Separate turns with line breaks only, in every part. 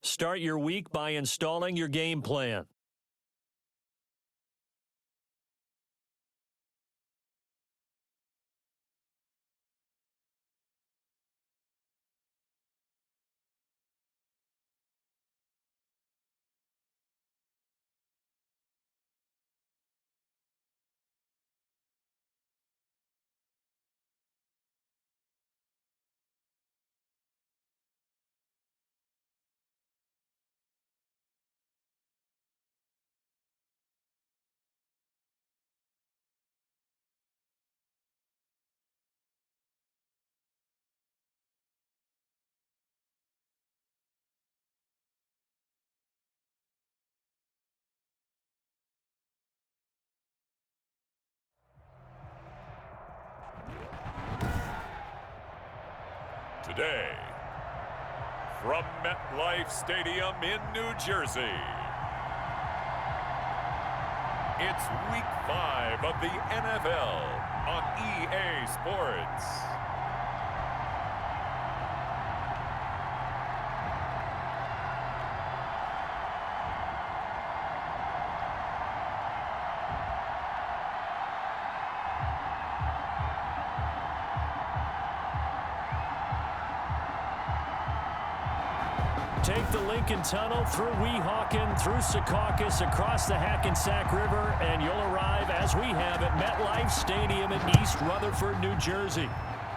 Start your week by installing your game plan.
Today, from MetLife Stadium in New Jersey, it's Week 5 of the NFL on EA Sports.
Take the Lincoln Tunnel through Weehawken, through Secaucus, across the Hackensack River, and you'll arrive, as we have, at MetLife Stadium in East Rutherford, New Jersey.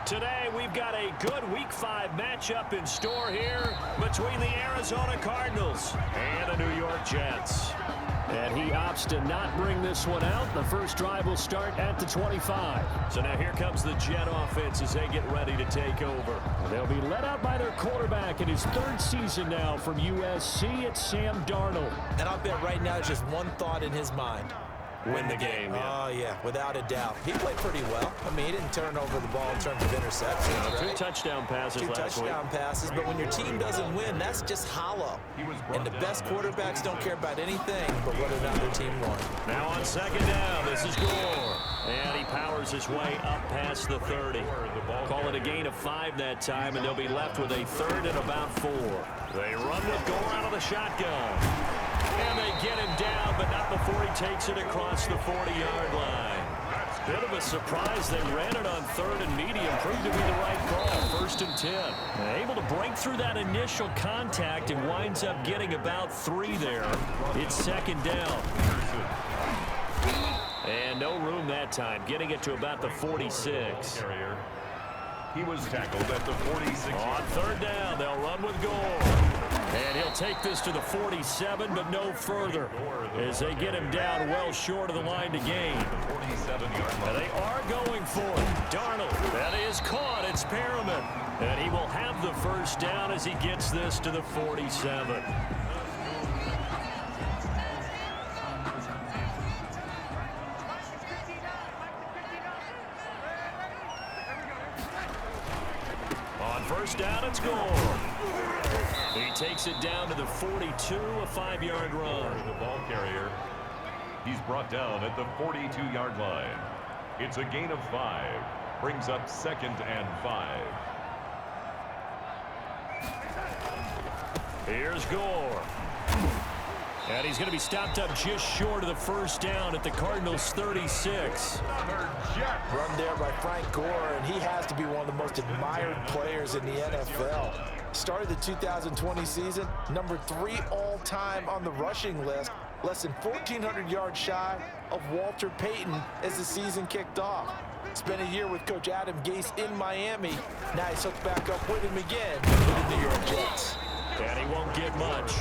Today, we've got a good Week 5 matchup in store here between the Arizona Cardinals and the New York Jets. And he opts to not bring this one out. The first drive will start at the 25. So now here comes the Jet offense as they get ready to take over. They'll be led out by their quarterback in his third season now from USC. It's Sam Darnold.
And I'll bet right now there's just one thought in his mind.
Win the game.
Oh, yeah, without a doubt. He played pretty well. I mean, he didn't turn over the ball in terms of interceptions.
Two touchdown passes last week.
2 touchdown passes, but when your team doesn't win, that's just hollow. And the best quarterbacks don't care about anything but whether or not their team won.
Now on second down, this is Gore. And he powers his way up past the 30. Call it a gain of 5 that time, and they'll be left with a third and about 4. They run with Gore out of the shotgun. And they get him down, but not before he takes it across the 40-yard line. Bit of a surprise. They ran it on third and medium. Proved to be the right call. 1st and 10. Able to break through that initial contact and winds up getting about 3 there. It's second down. And no room that time. Getting it to about the 46.
He was tackled at the 46.
On third down, they'll run with Gore. And he'll take this to the 47, but no further, as they get him down well short of the line to gain. And they are going for it. Darnold, that is caught. It's Perriman. And he will have the first down as he gets this to the 47. On first down, it's Gore. He takes it down to the 42, a 5-yard run.
The ball carrier. He's brought down at the 42-yard line. It's a gain of 5. Brings up 2nd and 5.
Here's Gore. And he's going to be stopped up just short of the first down at the Cardinals' 36.
Run there by Frank Gore, and he has to be one of the most admired players in the NFL. Started the 2020 season, number 3 all-time on the rushing list, less than 1,400 yards shy of Walter Payton as the season kicked off. Spent a year with Coach Adam Gase in Miami. Now he's hooked back up with him again with the New York Jets.
And he won't get much,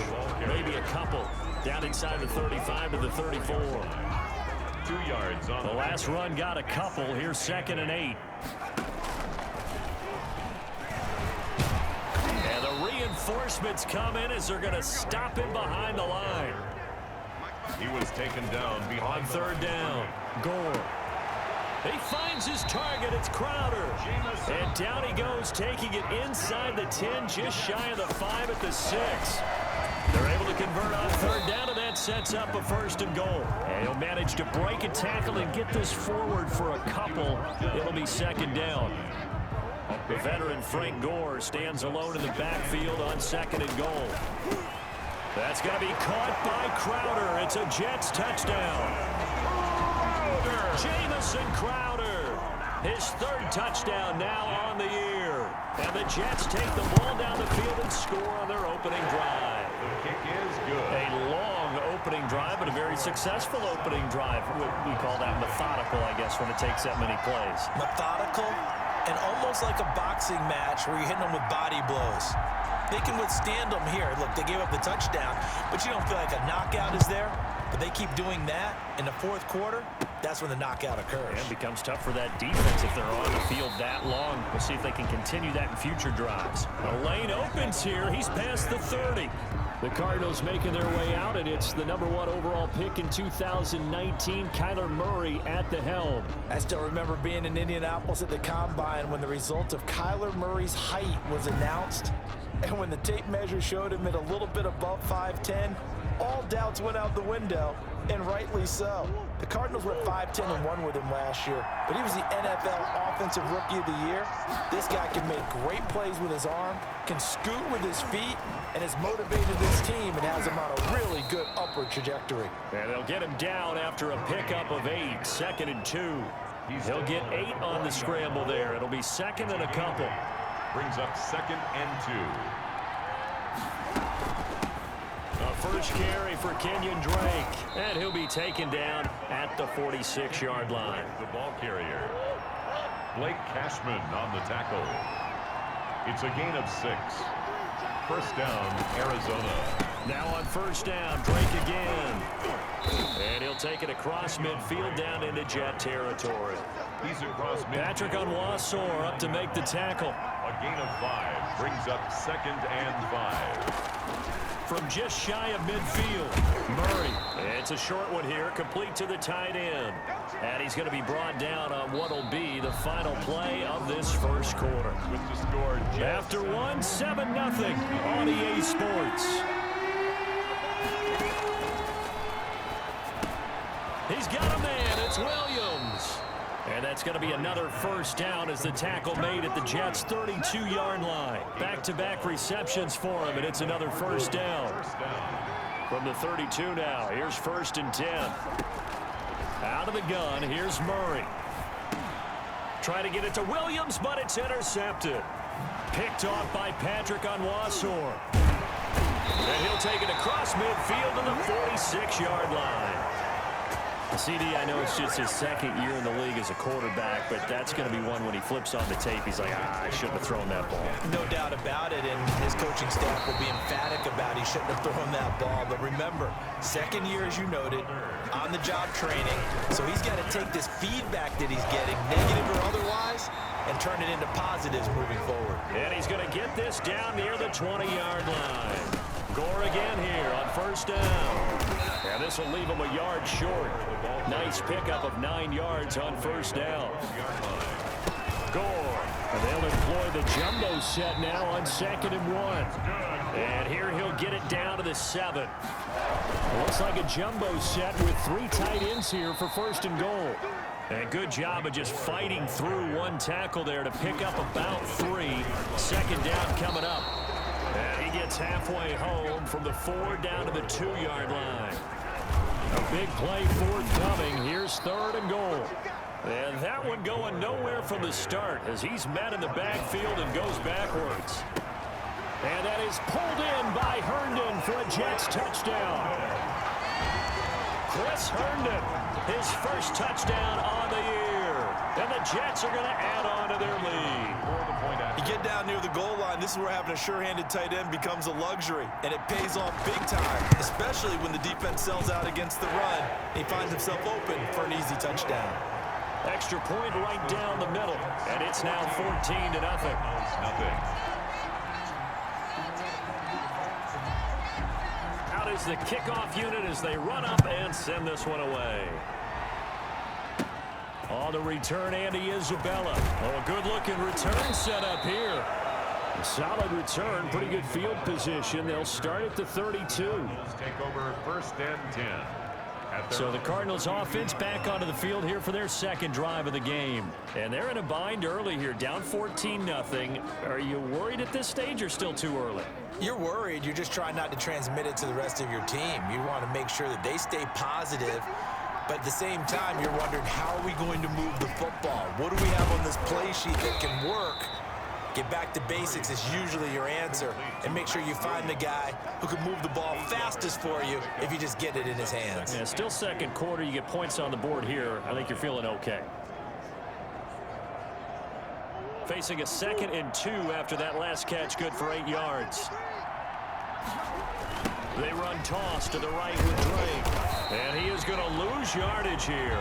maybe a couple, down inside the 35 to the 34.
2 yards on
the last run got a couple. Here's 2nd and 8. And the reinforcements come in as they're going to stop him behind the line.
He was taken down behind
on third down. Gore. He finds his target. It's Crowder. And down he goes, taking it inside the 10, just shy of the 5 at the 6. They're able to convert on third down, and that sets up a 1st and goal. And he'll manage to break a tackle and get this forward for a couple. It'll be 2nd down. The veteran Frank Gore stands alone in the backfield on 2nd and goal. That's going to be caught by Crowder. It's a Jets touchdown. Jamison Crowder, his third touchdown now on the year. And the Jets take the ball down the field and score on their opening drive.
The kick is good.
A long opening drive, but a very successful opening drive. We call that methodical, I guess, when it takes that many plays.
Methodical and almost like a boxing match where you're hitting them with body blows. They can withstand them here. Look, they gave up the touchdown, but you don't feel like a knockout is there. But they keep doing that in the fourth quarter. That's when the knockout occurs.
And it becomes tough for that defense if they're on the field that long. We'll see if they can continue that in future drives. The lane opens here. He's past the 30. The Cardinals making their way out, and it's the #1 overall pick in 2019, Kyler Murray at the helm.
I still remember being in Indianapolis at the Combine when the result of Kyler Murray's height was announced. And when the tape measure showed him at a little bit above 5'10", all doubts went out the window, and rightly so. The Cardinals went 5-10 and won with him last year, but he was the NFL Offensive Rookie of the Year. This guy can make great plays with his arm, can scoot with his feet, and has motivated this team and has him on a really good upward trajectory.
And they'll get him down after a pickup of 8, 2nd and 2. He'll get 8 on the scramble there. It'll be 2nd and a couple.
Brings up 2nd and 2.
A first carry for Kenyon Drake, and he'll be taken down at the 46-yard line.
The ball carrier, Blake Cashman on the tackle. It's a gain of 6. First down, Arizona.
Now on first down, Drake again. And he'll take it across midfield down into Jet territory.
He's across midfield.
Patrick Onwuasor up to make the tackle.
A gain of 5 brings up 2nd and 5.
From just shy of midfield, Murray. It's a short one here, complete to the tight end. And he's going to be brought down on what will be the final play of this first quarter.
With the score, Jets.
After 7-0 on EA Sports. He's got a man. It's Williams. And that's going to be another first down as the tackle made at the Jets' 32-yard line. Back-to-back receptions for him, and it's another first down. From the 32 now, here's 1st and 10. Out of the gun, here's Murray. Trying to get it to Williams, but it's intercepted. Picked off by Patrick Onwuasor. And he'll take it across midfield to the 46-yard line. CD, I know it's just his 2nd year in the league as a quarterback, but that's going to be one when he flips on the tape, he's like, I shouldn't have thrown that ball.
No doubt about it, and his coaching staff will be emphatic about he shouldn't have thrown that ball. But remember, 2nd year, as you noted, on-the-job training, so he's got to take this feedback that he's getting, negative or otherwise, and turn it into positives moving forward. And
he's going to get this down near the 20-yard line. Gore again here on first down. And this will leave him a yard short. Nice pickup of 9 yards on first down. Gore. And they'll employ the jumbo set now on 2nd and 1. And here he'll get it down to the 7. Looks like a jumbo set with 3 tight ends here for 1st and goal. And good job of just fighting through one tackle there to pick up about 3. 2nd down coming up. And he gets halfway home from the 4 down to the 2-yard line. A big play forthcoming. Here's 3rd and goal. And that one going nowhere from the start as he's met in the backfield and goes backwards. And that is pulled in by Herndon for a Jets touchdown. Chris Herndon, his first touchdown on the year. And the Jets are going to add on to their lead.
You get down near the goal line, this is where having a sure-handed tight end becomes a luxury, and it pays off big time, especially when the defense sells out against the run. He finds himself open for an easy touchdown.
Extra point right down the middle, and it's now 14-0. Out is the kickoff unit as they run up and send this one away. On the return, Andy Isabella. Oh, a good-looking return setup here. A solid return, pretty good field position. They'll start at the 32.
Take over 1st and 10.
So the Cardinals offense back onto the field here for their second drive of the game. And they're in a bind early here, down 14-0. Are you worried at this stage or still too early?
You're worried. You're just trying not to transmit it to the rest of your team. You want to make sure that they stay positive. But at the same time, you're wondering, how are we going to move the football? What do we have on this play sheet that can work? Get back to basics is usually your answer. And make sure you find the guy who can move the ball fastest for you if you just get it in his hands.
Yeah, still second quarter. You get points on the board here. I think you're feeling okay. Facing a 2nd and 2 after that last catch, good for 8 yards. They run toss to the right with Drake. And he is going to lose yardage here.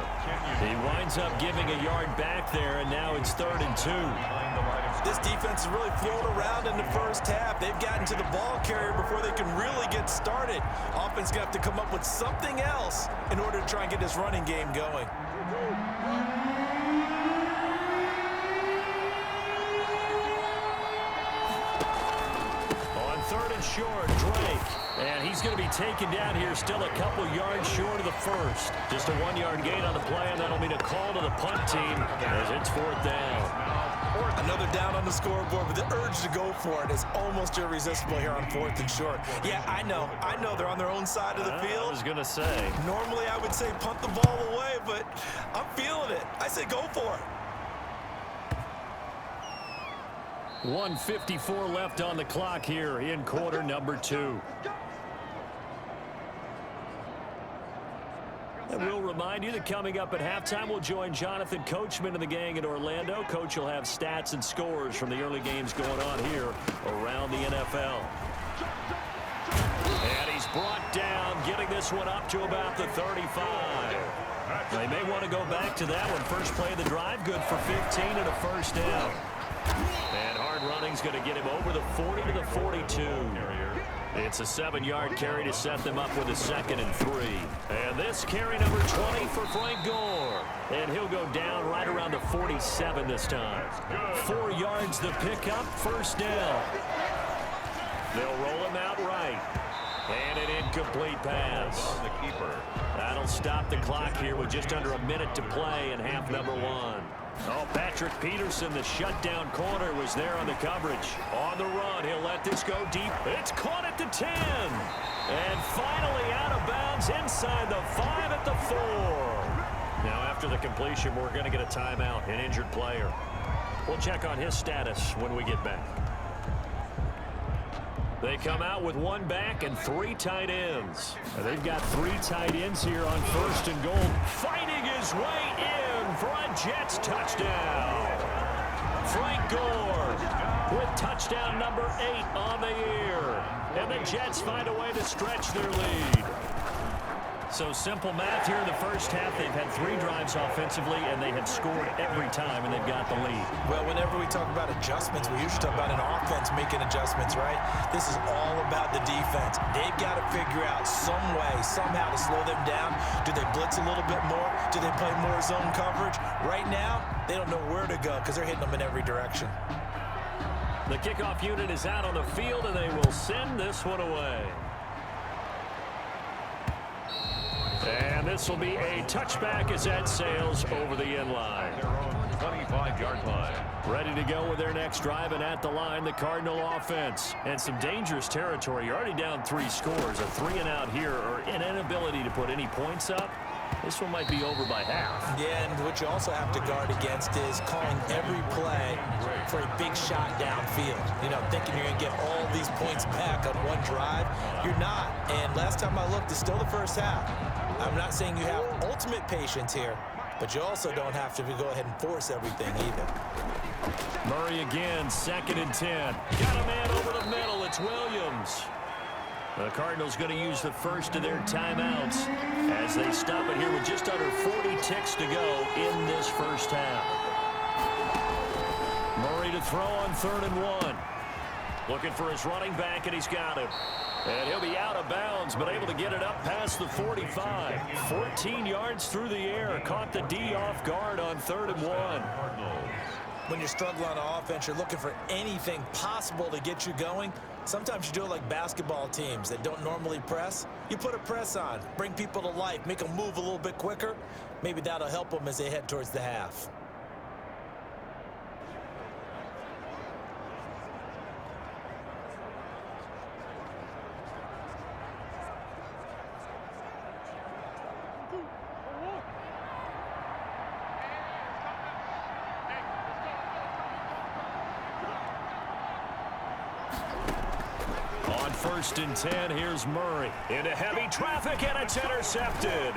He winds up giving a yard back there, and now it's 3rd and 2.
This defense is really flown around in the first half. They've gotten to the ball carrier before they can really get started. Offense going to have to come up with something else in order to try and get this running game going.
On 3rd and short, Drake. And he's going to be taken down here, still a couple yards short of the first. Just a 1-yard gain on the play, and that'll mean a call to the punt team as it's 4th down.
Another down on the scoreboard, but the urge to go for it is almost irresistible here on 4th and short. Yeah, I know they're on their own side of the field.
I was going to say.
Normally I would say punt the ball away, but I'm feeling it. I say go for it.
1:54 left on the clock here in quarter number 2. And we'll remind you that coming up at halftime, we'll join Jonathan Coachman and the gang in Orlando. Coach will have stats and scores from the early games going on here around the NFL. And he's brought down, getting this one up to about the 35. They may want to go back to that one. First play of the drive, good for 15 and a first down. And hard running's going to get him over the 40 to the 42. It's a 7-yard carry to set them up with a 2nd and 3. And this carry number 20 for Frank Gore. And he'll go down right around the 47 this time. 4 yards the pickup, first down. They'll roll him out right. And an incomplete pass.
On the keeper.
That'll stop the clock here with just under a minute to play in half number 1. Oh, Patrick Peterson, the shutdown corner, was there on the coverage. On the run, he'll let this go deep. It's caught at the 10. And finally out of bounds inside the 5 at the 4. Now, after the completion, we're going to get a timeout, an injured player. We'll check on his status when we get back. They come out with 1 back and 3 tight ends. And they've got 3 tight ends here on 1st and goal. Fighting his way in for a Jets touchdown. Frank Gore with touchdown number 8 on the year. And the Jets find a way to stretch their lead. So simple math here in the first half. They've had 3 drives offensively, and they have scored every time, and they've got the lead.
Well, whenever we talk about adjustments, we usually talk about an offense making adjustments, right? This is all about the defense. They've got to figure out some way, somehow to slow them down. Do they blitz a little bit more? Do they play more zone coverage? Right now, they don't know where to go because they're hitting them in every direction.
The kickoff unit is out on the field, and they will send this one away. And this will be a touchback as that sails over the end line.
Their own 25-yard line.
Ready to go with their next drive, and at the line, the Cardinal offense. And some dangerous territory. You're already down 3 scores. A 3-and-out here, or an inability to put any points up. This one might be over by half.
Yeah, and what you also have to guard against is calling every play for a big shot downfield. You know, thinking you're going to get all these points back on one drive. You're not. And last time I looked, it's still the first half. I'm not saying you have ultimate patience here, but you also don't have to go ahead and force everything either.
Murray again, 2nd and 10. Got a man over the middle. It's Williams. The Cardinals going to use the first of their timeouts as they stop it here with just under 40 ticks to go in this first half. Murray to throw on 3rd and 1. Looking for his running back, and he's got him. And he'll be out of bounds, but able to get it up past the 45. 14 yards through the air. Caught the D off guard on 3rd and 1.
When you're struggling on offense, you're looking for anything possible to get you going. Sometimes you do it like basketball teams that don't normally press. You put a press on, bring people to life, make them move a little bit quicker. Maybe that'll help them as they head towards the half.
On 1st and 10, here's Murray. Into heavy traffic, and it's intercepted.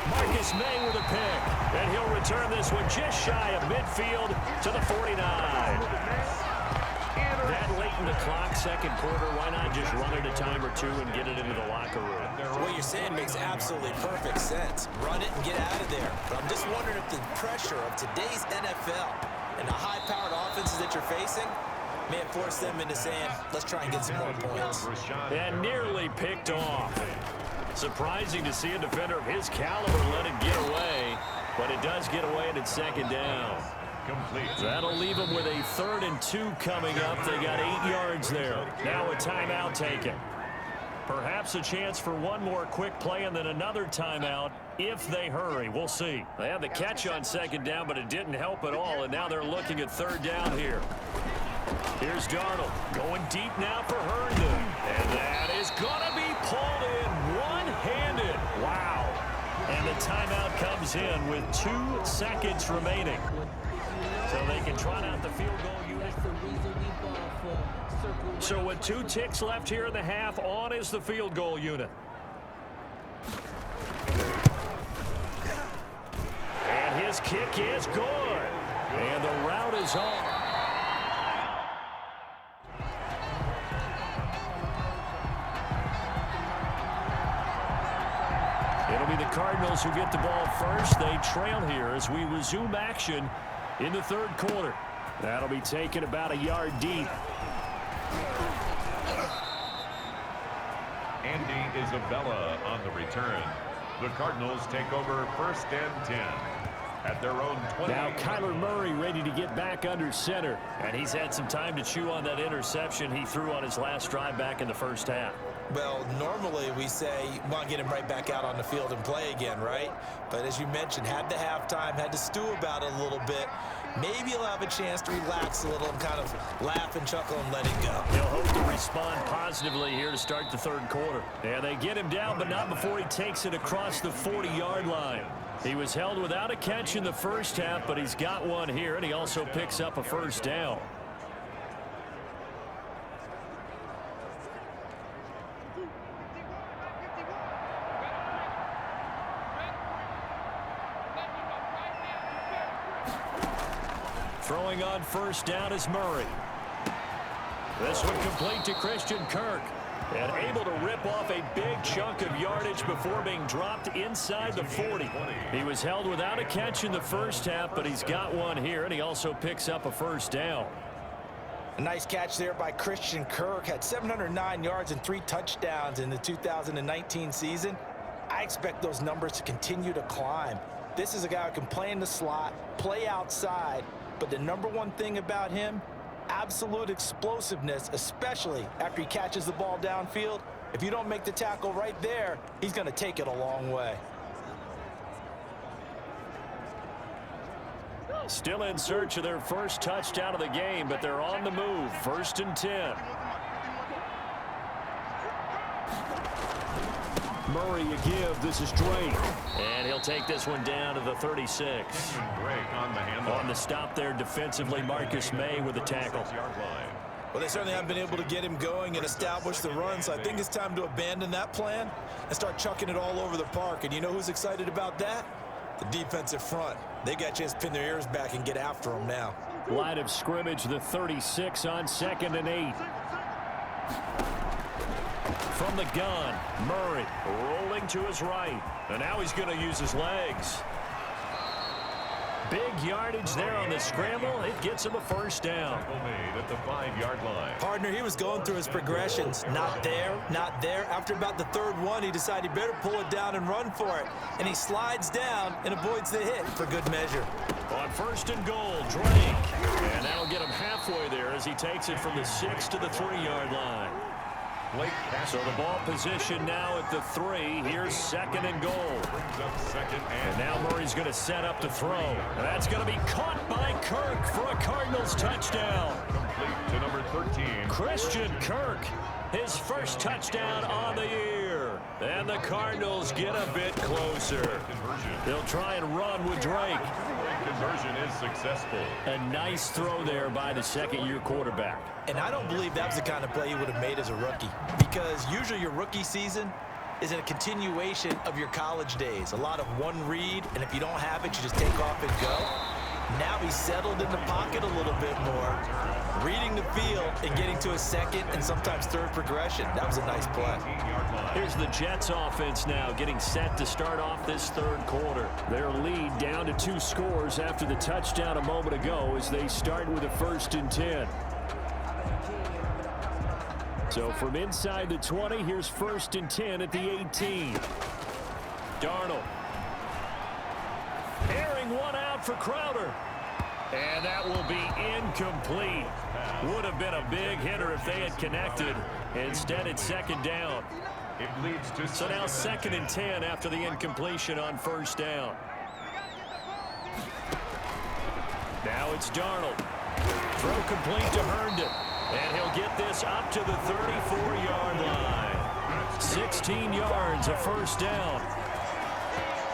Marcus May with a pick, and he'll return this one just shy of midfield to the 49. That late in the clock, second quarter, why not just run it a time or two and get it into the locker room?
What you're saying makes absolutely perfect sense. Run it and get out of there. But I'm just wondering if the pressure of today's NFL and the high-powered offenses that you're facing may have forced them into saying, let's try and get some more points.
And nearly picked off. Surprising to see a defender of his caliber let it get away, but it does get away and it's second down. That'll leave them with a 3rd and 2 coming up. They got 8 yards there. Now a timeout taken. Perhaps a chance for one more quick play and then another timeout if they hurry. We'll see. They had the catch on second down, but it didn't help at all, and now they're looking at 3rd down here. Here's Darnold going deep now for Herndon. And that is going to be pulled in one-handed. Wow. And the timeout comes in with 2 seconds remaining. So they can trot out the field goal unit. So with 2 ticks left here in the half, on is the field goal unit. And his kick is good. And the route is on. It'll be the Cardinals who get the ball first. They trail here as we resume action in the 3rd quarter. That'll be taken about a yard deep.
Andy Isabella on the return. The Cardinals take over 1st and 10 at their own 20.
Now Kyler Murray ready to get back under center. And he's had some time to chew on that interception he threw on his last drive back in the first half.
Well, normally we say you want to get him right back out on the field and play again, right? But as you mentioned, had the halftime, had to stew about it a little bit. Maybe he'll have a chance to relax a little and kind of laugh and chuckle and let it go.
He'll hope to respond positively here to start the 3rd quarter. And they get him down, but not before he takes it across the 40-yard line. He was held without a catch in the first half, but he's got one here, and he also picks up a 1st down. Throwing on 1st down is Murray. This one complete to Christian Kirk. And able to rip off a big chunk of yardage before being dropped inside the 40. He was held without a catch in the first half, but he's got one here, and he also picks up a 1st down.
A nice catch there by Christian Kirk. Had 709 yards and 3 touchdowns in the 2019 season. I expect those numbers to continue to climb. This is a guy who can play in the slot, play outside, but the number one thing about him, absolute explosiveness, especially after he catches the ball downfield. If you don't make the tackle right there, he's going to take it a long way.
Still in search of their first touchdown of the game, but they're on the move. 1st and 10. Murray a give. This is Drake. And he'll take this one down to the 36.
Drake on the handle.
On the stop there defensively, Marcus May with a tackle.
Well, they certainly haven't been able to get him going and establish the run, so I think it's time to abandon that plan and start chucking it all over the park. And you know who's excited about that? The defensive front. They got a chance to pin their ears back and get after him now.
Line of scrimmage, the 36 on 2nd and 8. From the gun, Murray rolling to his right. And now he's going to use his legs. Big yardage there on the scramble. It gets him a 1st down.
Made at the 5-yard line.
Partner, he was going through his progressions. Not there, not there. After about the 3rd one, he decided he better pull it down and run for it. And he slides down and avoids the hit for good measure.
Well, On first and goal, Drake. And that'll get him halfway there as he takes it from the 6 to the 3-yard line. So the ball position now at the 3. Here's second and goal. And now Murray's going to set up to throw. And that's going to be caught by Kirk for a Cardinals touchdown.
Complete to number 13.
Christian Kirk, his first touchdown on the year. And the Cardinals get a bit closer. They'll try and run with Drake.
Conversion is successful.
A nice throw there by the second-year quarterback.
And I don't believe that was the kind of play he would have made as a rookie, because usually your rookie season is a continuation of your college days. A lot of one read, and if you don't have it, you just take off and go. Now he's settled in the pocket a little bit more, reading the field and getting to a second and sometimes third progression. That was a nice play.
Here's the Jets offense now getting set to start off this third quarter. Their lead down to 2 scores after the touchdown a moment ago as they start with a 1st and 10. So from inside the 20, here's 1st and 10 at the 18. Darnold. Airing one out for Crowder. And that will be incomplete. Would have been a big hitter if they had connected. Instead, it's second down.
It leads to
so now 2nd and 10 after the incompletion on 1st down. Now it's Darnold. Throw complete to Herndon. And he'll get this up to the 34-yard line. 16 yards, a 1st down.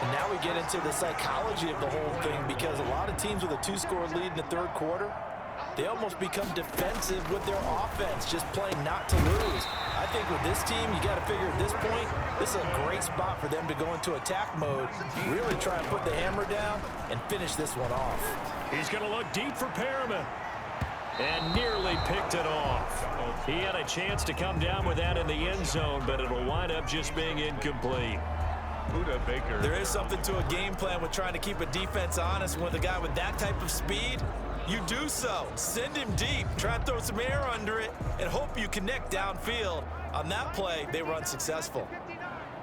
And now we get into the psychology of the whole thing, because a lot of teams with a 2-score lead in the third quarter, they almost become defensive with their offense, just playing not to lose. I think with this team, you got to figure at this point, this is a great spot for them to go into attack mode, really try and put the hammer down and finish this one off.
He's going to look deep for Perriman. And nearly picked it off. He had a chance to come down with that in the end zone, but it'll wind up just being incomplete.
Baker.
There is something to a game plan with trying to keep a defense honest. With a guy with that type of speed, you do so. Send him deep, try and throw some air under it, and hope you connect downfield. On that play, they were unsuccessful.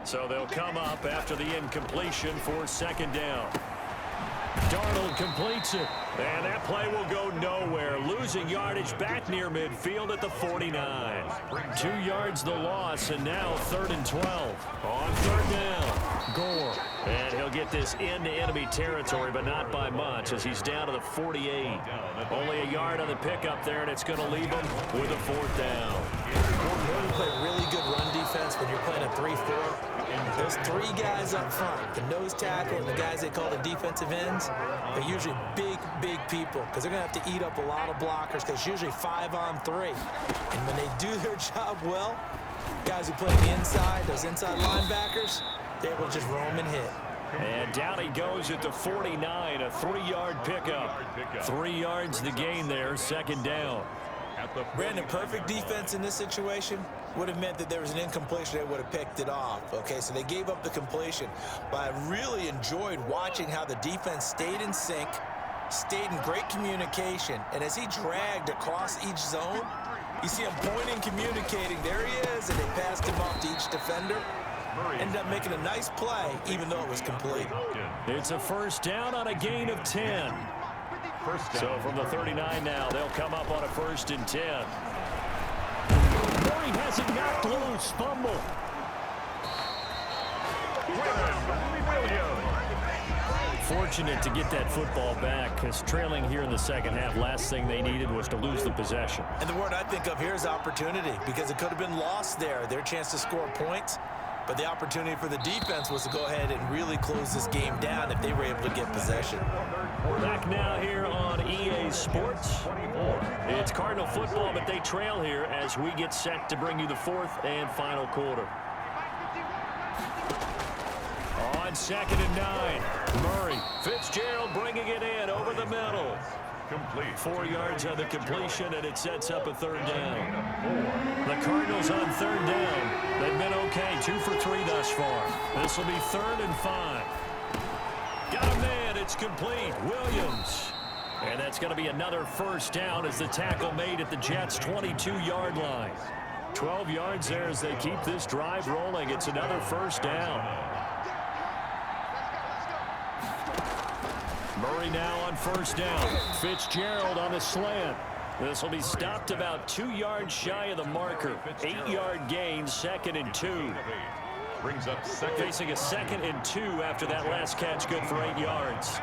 So they'll come up after the incompletion for 2nd down. Darnold completes it, and that play will go nowhere. Losing yardage back near midfield at the 49. 2 yards the loss, and now 3rd and 12. On 3rd down, Gore. And he'll get this into enemy territory, but not by much, as he's down to the 48. Only a yard on the pickup there, and it's going to leave him with a 4th down.
When you play really good run defense when you're playing a 3-4, there's 3 guys up front, the nose tackle and the guys they call the defensive ends. They're usually big people, because they're going to have to eat up a lot of blockers, because it's usually 5 on 3. And when they do their job well, guys who play the inside, those inside linebackers, they will just roam and hit.
And down he goes at the 49, a 3-yard pickup. 3 yards the gain there, 2nd down.
Brandon, perfect defense in this situation would have meant that there was an incompletion. They would have picked it off. Okay, so they gave up the completion. But I really enjoyed watching how the defense stayed in sync, stayed in great communication. And as he dragged across each zone, you see him pointing, communicating. There he is, and they passed him off to each defender. Ended up making a nice play, even though it was complete.
It's a 1st down on a gain of 10. So from the 39 now, they'll come up on a 1st and 10. Murray has it knocked loose. Fumble. Fortunate to get that football back, because trailing here in the second half, last thing they needed was to lose the possession.
And the word I think of here is opportunity, because it could have been lost there. Their chance to score points. But the opportunity for the defense was to go ahead and really close this game down if they were able to get possession.
Back now here on EA Sports. It's Cardinal football, but they trail here as we get set to bring you the 4th and final quarter. On 2nd and 9, Murray. Fitzgerald bringing it in over the middle.
Complete.
4 yards on the completion, and it sets up a 3rd down. The Cardinals on 3rd down. They've been okay, 2 for 3 thus far. This will be 3rd and 5. Got a man, it's complete. Williams. And that's going to be another 1st down as the tackle made at the Jets' 22-yard line. 12 yards there as they keep this drive rolling. It's another 1st down. Murray now on first down. Fitzgerald on the slant. This will be stopped about 2 yards shy of the marker. 8-yard gain, 2nd and 2.
Brings up second.
Facing a 2nd and 2 after that last catch, good for 8 yards.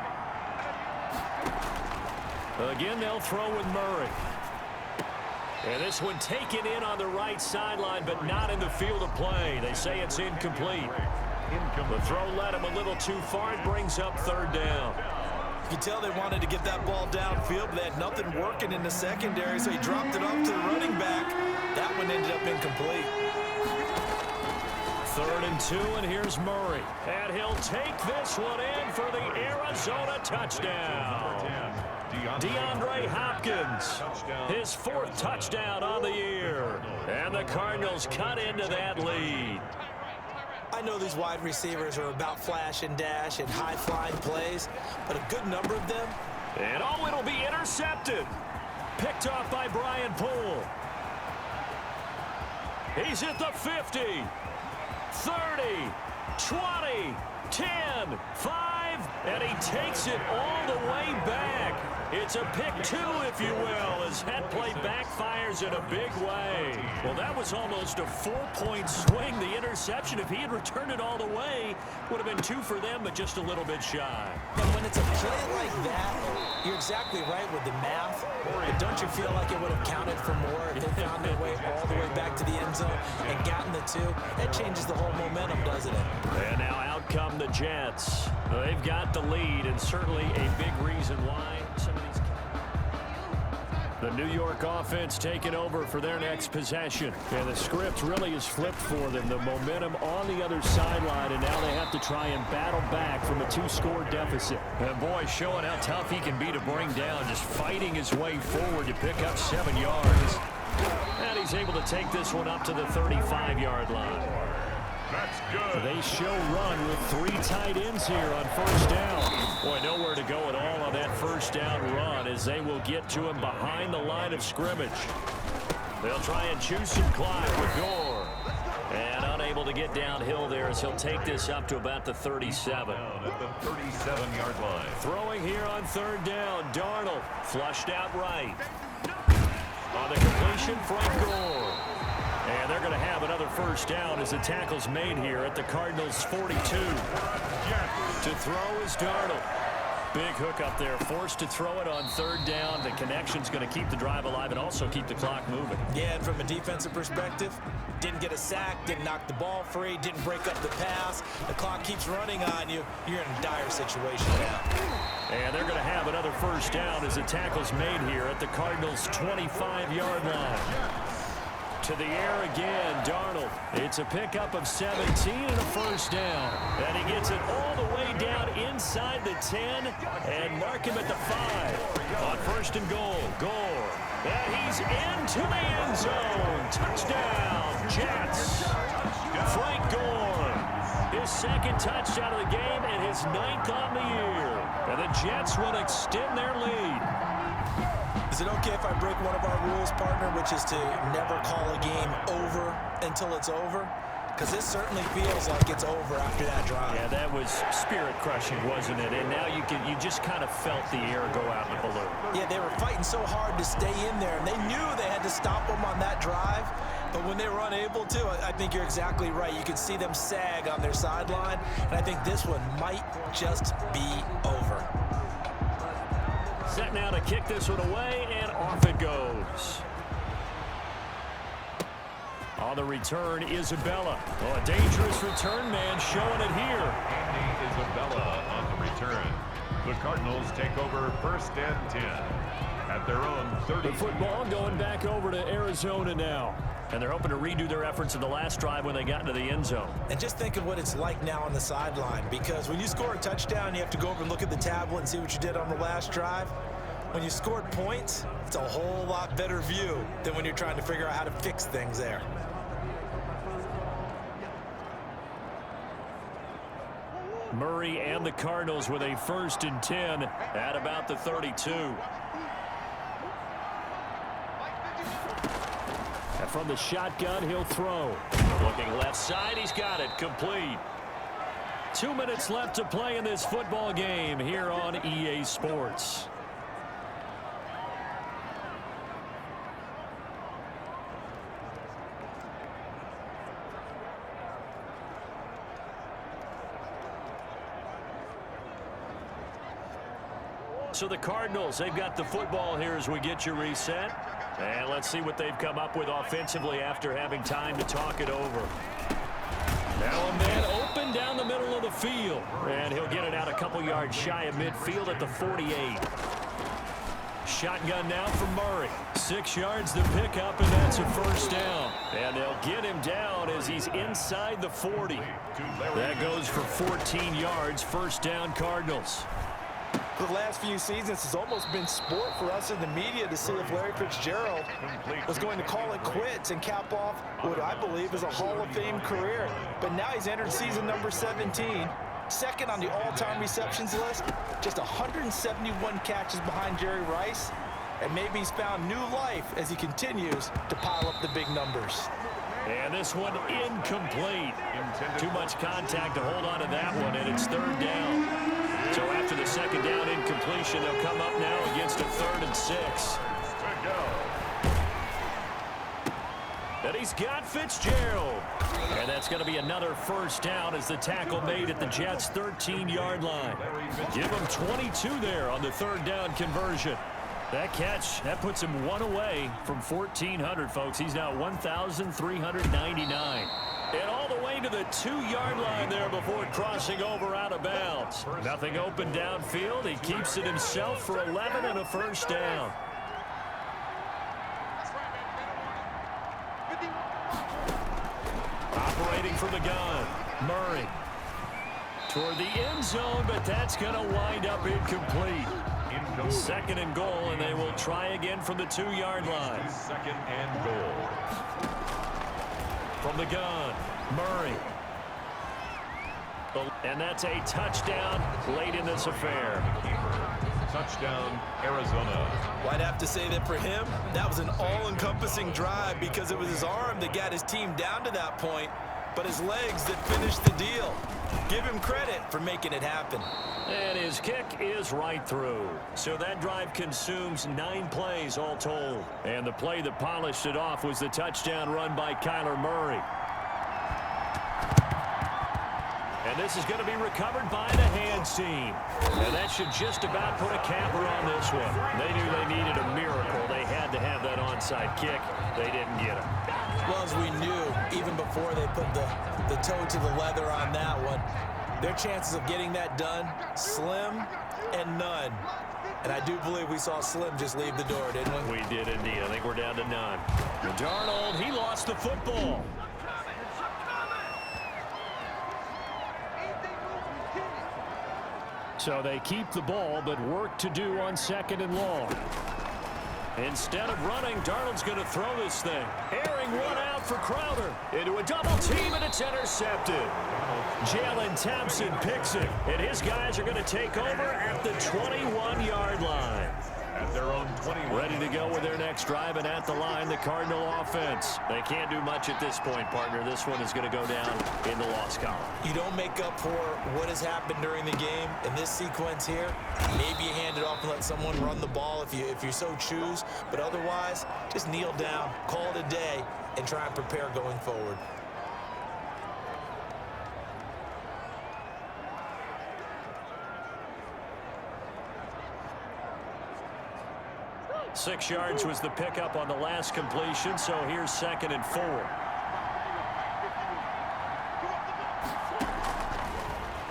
Again, they'll throw with Murray. And this one taken in on the right sideline, but not in the field of play. They say it's incomplete. The throw led him a little too far. It brings up 3rd down.
You can tell they wanted to get that ball downfield, but they had nothing working in the secondary, so he dropped it off to the running back. That one ended up incomplete.
3rd and 2, and here's Murray. And he'll take this one in for the Arizona touchdown. DeAndre Hopkins, his 4th touchdown on the year. And the Cardinals cut into that lead.
I know these wide receivers are about flash and dash and high-flying plays, but a good number of them.
And oh, it'll be intercepted. Picked off by Brian Poole. He's at the 50, 30, 20, 10, 5, and he takes it all the way back. It's a pick 2, if you will, as that play backfires in a big way. Well, that was almost a 4-point swing. The interception, if he had returned it all the way, would have been 2 for them, but just a little bit shy.
And when it's a play like that, you're exactly right with the math. But don't you feel like it would have counted for more if they found their way all the way back to the end zone and gotten the 2? That changes the whole momentum, doesn't it?
And now out come the Jets. They've got the lead, and certainly a big reason why some of these... The New York offense taking over for their next possession. And the script really is flipped for them. The momentum on the other sideline, and now they have to try and battle back from a 2-score deficit. And boy, showing how tough he can be to bring down, just fighting his way forward to pick up 7 yards. And he's able to take this one up to the 35-yard line.
That's good.
They show run with 3 tight ends here on first down. Boy, nowhere to go at all on that first down run as they will get to him behind the line of scrimmage. They'll try and choose some clock with Gore. And unable to get downhill there as he'll take this up to about the 37.
At the 37-yard line.
Throwing here on 3rd down, Darnold flushed out right. On the completion, Frank Gore. And they're going to have another first down as the tackle's made here at the Cardinals' 42. To throw is Darnold. Big hook up there, forced to throw it on 3rd down. The connection's going to keep the drive alive and also keep the clock moving.
Yeah, and from a defensive perspective, didn't get a sack, didn't knock the ball free, didn't break up the pass. The clock keeps running on you. You're in a dire situation now.
And they're going to have another first down as the tackle's made here at the Cardinals' 25-yard line. To the air again, Darnold. It's a pickup of 17 and a first down. And he gets it all the way down inside the 10 and mark him at the 5. On 1st and goal, Gore. And he's into the end zone. Touchdown, Jets. Frank Gore. His 2nd touchdown of the game and his 9th on the year. And the Jets will extend their lead.
Is it okay if I break one of our rules, partner, which is to never call a game over until it's over? Because this certainly feels like it's over after that drive.
Yeah, that was spirit-crushing, wasn't it? And now you just kind of felt the air go out in the balloon.
Yeah, they were fighting so hard to stay in there, and they knew they had to stop them on that drive. But when they were unable to, I think you're exactly right. You could see them sag on their sideline, and I think this one might just be over.
Set now to kick this one away, and off it goes. On the return, Isabella. Oh, a dangerous return man showing it here.
Andy Isabella on the return. The Cardinals take over 1st and 10 at their own 30.
The football going back over to Arizona now. And they're hoping to redo their efforts in the last drive when they got into the end zone.
And just think of what it's like now on the sideline, because when you score a touchdown, you have to go over and look at the tablet and see what you did on the last drive. When you scored points, it's a whole lot better view than when you're trying to figure out how to fix things there.
Murray and the Cardinals with a 1st and 10 at about the 32. And from the shotgun, he'll throw. Looking left side, he's got it. Complete. 2 minutes left to play in this football game here on EA Sports. So the Cardinals, they've got the football here as we get you reset. And let's see what they've come up with offensively after having time to talk it over. Now a man open down the middle of the field. And he'll get it out a couple yards shy of midfield at the 48. Shotgun now for Murray. 6 yards to pick up, and that's a first down. And they'll get him down as he's inside the 40. That goes for 14 yards. First down, Cardinals.
The last few seasons, it's almost been sport for us in the media to see if Larry Fitzgerald was going to call it quits and cap off what I believe is a Hall of Fame career. But now he's entered season number 17, second on the all-time receptions list, just 171 catches behind Jerry Rice, and maybe he's found new life as he continues to pile up the big numbers.
And this one incomplete. Too much contact to hold on to that one, and it's third down. So after the second down incompletion, they'll come up now against a 3rd and 6. And he's got Fitzgerald. And that's going to be another first down as the tackle made at the Jets' 13-yard line. Give him 22 there on the third down conversion. That catch, that puts him one away from 1,400, folks. He's now 1,399. And all the way to the 2-yard line there before crossing over out of bounds. Nothing open downfield. He keeps it himself for 11 and a first down. Operating from the gun, Murray. Toward the end zone, but that's going to wind up incomplete. Second and goal, and they will try again from the 2-yard line.
Second and goal.
From the gun, Murray. And that's a touchdown late in this affair.
Touchdown, Arizona.
Well, I'd have to say that for him, that was an all-encompassing drive because it was his arm that got his team down to that point, but his legs that finished the deal. Give him credit for making it happen.
And his kick is right through. So that drive consumes 9 plays all told. And the play that polished it off was the touchdown run by Kyler Murray. And this is going to be recovered by the hands team. And that should just about put a capper on this one. They knew they needed a miracle. They had to have that onside kick. They didn't get it.
Well, as we knew, even before they put the toe to the leather on that one, their chances of getting that done, slim and none. And I do believe we saw Slim just leave the door, didn't we?
We did indeed. I think we're down to none. Darnold, he lost the football. So they keep the ball, but work to do on second and long. Instead of running, Darnold's going to throw this thing. Airing one out for Crowder. Into a double team, and it's intercepted. Jalen Thompson picks it, and his guys are going to take over at the 21-yard line.
At their own 21.
Ready to go with their next drive, and at the line, the Cardinal offense. They can't do much at this point, partner. This one is going to go down in the loss column.
You don't make up for what has happened during the game. In this sequence here, maybe you hand it off and let someone run the ball if you so choose. But otherwise, just kneel down, call it a day, and try and prepare going forward.
Six yards was the pickup on the last completion, so here's second and 4.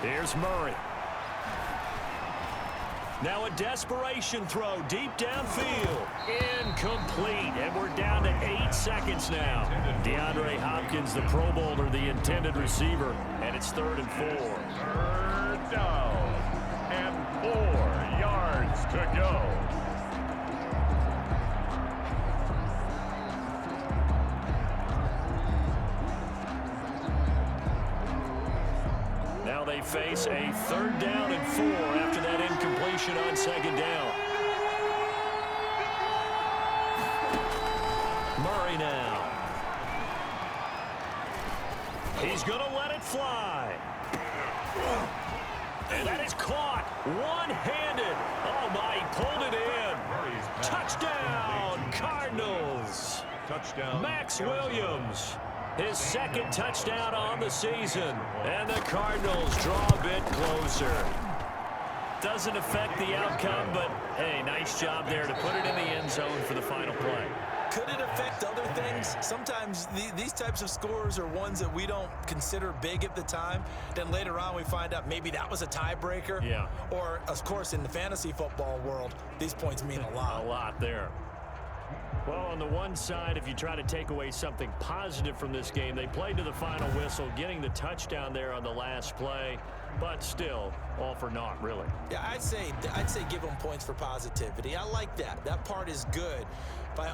Here's Murray. Now a desperation throw deep downfield. Incomplete, and we're down to 8 seconds now. DeAndre Hopkins, the Pro Bowler, the intended receiver, and it's 3rd and 4.
Third down and 4 yards to go.
Now they face a 3rd down and 4 after that incompletion on second down. Murray now. He's going to let it fly. And that is caught one-handed. Oh, my, he pulled it in. Touchdown, Cardinals.
Touchdown.
Max Williams, his second touchdown on the season. And the Cardinals draw a bit closer. Doesn't affect the outcome, but, hey, nice job there to put it in the end zone for the final play.
Could it affect other things? Sometimes these types of scores are ones that we don't consider big at the time. Then later on we find out maybe that was a tiebreaker.
Yeah.
Or, of course, in the fantasy football world, these points mean a lot.
A lot there. Well, on the one side, if you try to take away something positive from this game, they played to the final whistle, getting the touchdown there on the last play, but still, all for naught, really.
Yeah, I'd say give them points for positivity. I like that. That part is good. By